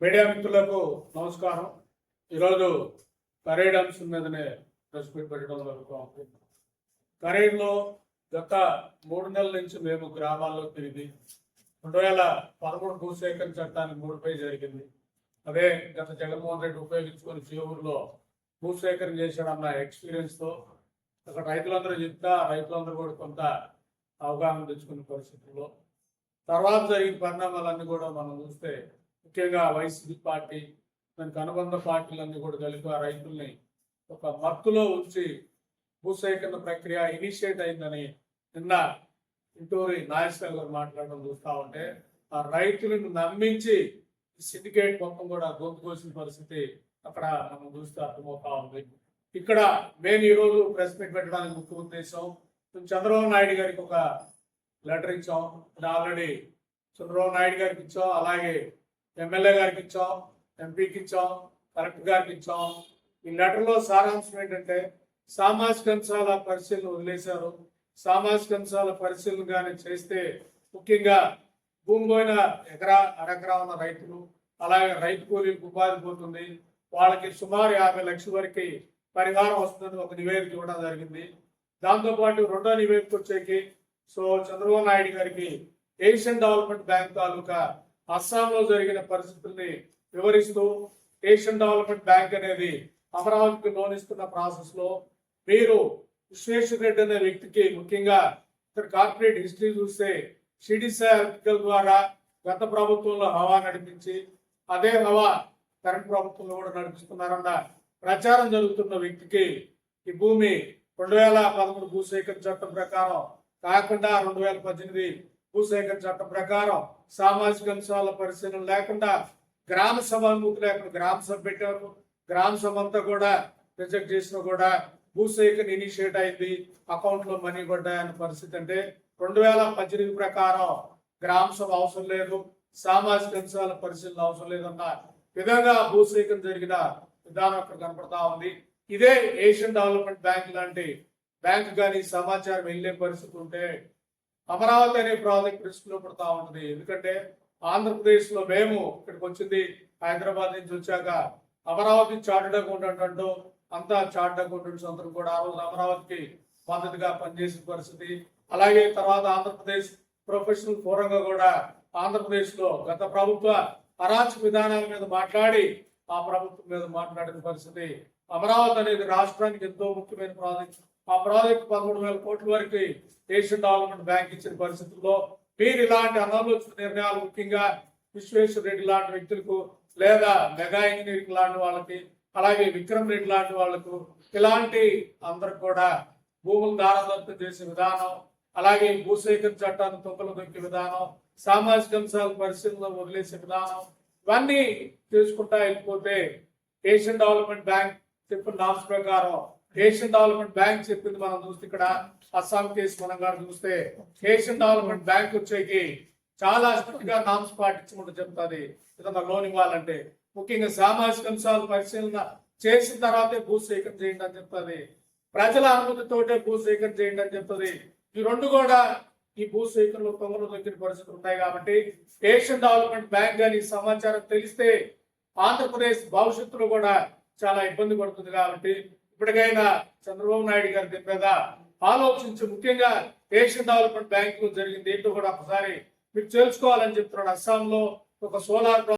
Media మిత్రులకు నమస్కారం. ఈరోజు కరేడ్ అంశం మీదనే ప్రెస్ మీట్ పెట్టడం జరుగుతుంది. కరేడ్లో గత 3 నెలల నుంచి మేము గ్రామాల్లో తిరిగి 2013 భూసేకరణ చట్టానికి 3 పేజీ జరిగింది. అదే గత జగన్మోహన్ రెడ్డి ఉపయోగించుకొని చేవూరులో భూసేకరణ చేశాడన్న ఎక్స్పీరియన్స్తో అక్కడ రైతులందరూ చెప్తా రైతులందరూ కూడా కొంత అవగాహన తెచ్చుకునే పరిస్థితుల్లో తర్వాత జరిగిన పరిణామాలన్నీ కూడా మనం చూస్తే ముఖ్యంగా వైసీపీ పార్టీ దానికి అనుబంధ పార్టీలన్నీ కూడా కలిపి ఆ రైతుల్ని ఒక మత్తులో ఉంచి భూసేకరణ ప్రక్రియ ఇనిషియేట్ అయిందని నిన్న ఇంటూరి నాగేశ్వర గారు మాట్లాడడం చూస్తూ ఉంటే ఆ రైతులను నమ్మించి సిండికేట్ మొత్తం కూడా గొంతు కోసిన పరిస్థితి అక్కడ మనం చూస్తే అర్థమవుతా ఉంది. ఇక్కడ మేము ఈరోజు ప్రెస్ మీట్ పెట్టడానికి ముఖ్య ఉద్దేశం చంద్రబాబు నాయుడు గారికి ఒక లెటర్ ఇచ్చాం. ఆల్రెడీ చంద్రబాబు నాయుడు గారికి ఇచ్చాం, అలాగే ఎమ్మెల్యే గారికి ఇచ్చాం, ఎంపీకి ఇచ్చాం, కలెక్టర్ గారికి ఇచ్చాం. ఈ లెటర్లో సారాంశం ఏంటంటే సామాజిక అంశాల పరిశీలన వదిలేశారు. సామాజిక అంశాల పరిశీలన కానీ చేస్తే ముఖ్యంగా భూమి పోయిన ఎకరా అరెకరా ఉన్న రైతులు అలాగే రైతు కూలీలకు ఉపాధి పోతుంది, వాళ్ళకి సుమారు 50 లక్షల వరకు పరిహారం వస్తుందని ఒక నివేదిక ఇవ్వడం జరిగింది. దాంతోపాటు రెండో నివేదిక వచ్చేకి చంద్రబాబు నాయుడు గారికి ఏషియన్ డెవలప్మెంట్ బ్యాంక్ తాలూకా అస్సాంలో జరిగిన పరిస్థితుల్ని వివరిస్తూ ఏషియన్ డెవలప్మెంట్ బ్యాంక్ అనేది అమరావతికి లోన్ ఇస్తున్న ప్రాసెస్ లో మీరు విశ్వేశ్వర రెడ్డి అనే వ్యక్తికి ముఖ్యంగా ఇక్కడ కార్పొరేట్ హిస్టరీ చూస్తే సిడిసా ఆర్టికల్ ద్వారా గత ప్రభుత్వంలో హవా నడిపించి అదే హవా కరెంట్ ప్రభుత్వంలో కూడా నడిపిస్తున్నారన్న ప్రచారం జరుగుతున్న వ్యక్తికి ఈ భూమి 2013 భూసేకరణ చట్టం ప్రకారం కాకుండా 2018 భూసేకరణ చట్టం ప్రకారం సామాజిక అంశాల పరిశీలన లేకుండా గ్రామ సభ అనుమతి లేకుండా గ్రామ సభ పెట్టారు. గ్రామ సభ అంతా కూడా రిజెక్ట్ చేసినా కూడా భూసేకరణ ఇనిషియేట్ అయింది, అకౌంట్ లో మనీ పడ్డాయన్న పరిస్థితి. అంటే 2018 ప్రకారం గ్రామ సభ అవసరం లేదు, సామాజిక అంశాల పరిశీలన అవసరం లేదన్న విధంగా భూసేకరణ జరిగిన విధానం అక్కడ కనపడతా ఉంది. ఇదే ఏషియన్ డెవలప్మెంట్ బ్యాంక్ లాంటి బ్యాంక్ కానీ సమాచారం వెళ్ళే పరిస్థితి ఉంటే అమరావతి అనే ప్రాజెక్ట్ రిస్క్ లో పడతా ఉంటుంది. ఎందుకంటే ఆంధ్రప్రదేశ్ లో మేము ఇక్కడికి వచ్చింది హైదరాబాద్ నుంచి వచ్చాక అమరావతి చార్టెడ్ అకౌంటెంట్ అంటూ అంతా చార్టెడ్ అకౌంటెంట్స్ అందరూ కూడా ఆ రోజు అమరావతికి మద్దతుగా పనిచేసిన పరిస్థితి. అలాగే తర్వాత ఆంధ్రప్రదేశ్ ప్రొఫెషనల్ ఫోరంగా కూడా ఆంధ్రప్రదేశ్ లో గత ప్రభుత్వ అరాచక విధానాల మీద మాట్లాడి ఆ ప్రభుత్వం మీద మాట్లాడిన పరిస్థితి. అమరావతి అనేది రాష్ట్రానికి ఎంతో ముఖ్యమైన ప్రాజెక్ట్. ఆ ప్రాజెక్ట్ 13,000 కోట్ల వరకు ఏషియన్ డెవలప్మెంట్ బ్యాంక్ ఇచ్చిన పరిస్థితుల్లో మీరు ఇలాంటి అనాలోచిత నిర్ణయాలు ముఖ్యంగా విశ్వేశ్వర రెడ్డి లాంటి వ్యక్తులకు లేదా మెగా ఇంజనీరింగ్ లాంటి వాళ్ళకి అలాగే విక్రమ్ రెడ్డి లాంటి వాళ్ళకు ఇలాంటి అందరికి కూడా భూములు దారాదత్తం చేసే విధానం, అలాగే భూసేకరణ చట్టాన్ని తొక్కలు దొక్కే విధానం, సామాజిక అంశాల పరిశీలన వదిలేసే విధానం, ఇవన్నీ చేసుకుంటా వెళ్ళిపోతే ఏషియన్ డెవలప్మెంట్ బ్యాంక్ చెప్పిన నామ్స్ ప్రకారం ఏషియన్ డెవలప్మెంట్ బ్యాంక్ చెప్పింది మనం చూస్తే ఇక్కడ అస్సాం కేసు మనం కూడా చూస్తే ఏషియన్ డెవలప్మెంట్ బ్యాంక్ వచ్చేకి చాలా స్ట్రిక్ట్ గా నామ్స్ పాటించకుండా చెప్తుంది. ఏదన్నా లోన్ ఇవ్వాలంటే ముఖ్యంగా సామాజిక అంశాల పరిశీలన చేసిన తర్వాతే భూసేకరణ చేయండి అని చెప్తుంది. ప్రజల అనుమతితోటే భూసేకరణ చేయండి అని చెప్తుంది. ఈ రెండు కూడా ఈ భూసేకరణలో తొంగలు దొరికిన పరిస్థితులు ఉన్నాయి. కాబట్టి ఏషియన్ డెవలప్మెంట్ బ్యాంక్ కానీ సమాచారం తెలిస్తే ఆంధ్రప్రదేశ్ భవిష్యత్తులో కూడా చాలా ఇబ్బంది పడుతుంది. కాబట్టి ఇప్పటికైనా చంద్రబాబు నాయుడు గారి దీని మీద ఆలోచించి ముఖ్యంగా ఏషియన్ డెవలప్మెంట్ బ్యాంక్ జరిగింది ఏంటో కూడా ఒకసారి మీరు తెలుసుకోవాలని చెప్తున్నాడు. అస్సాంలో ఒక సోలార్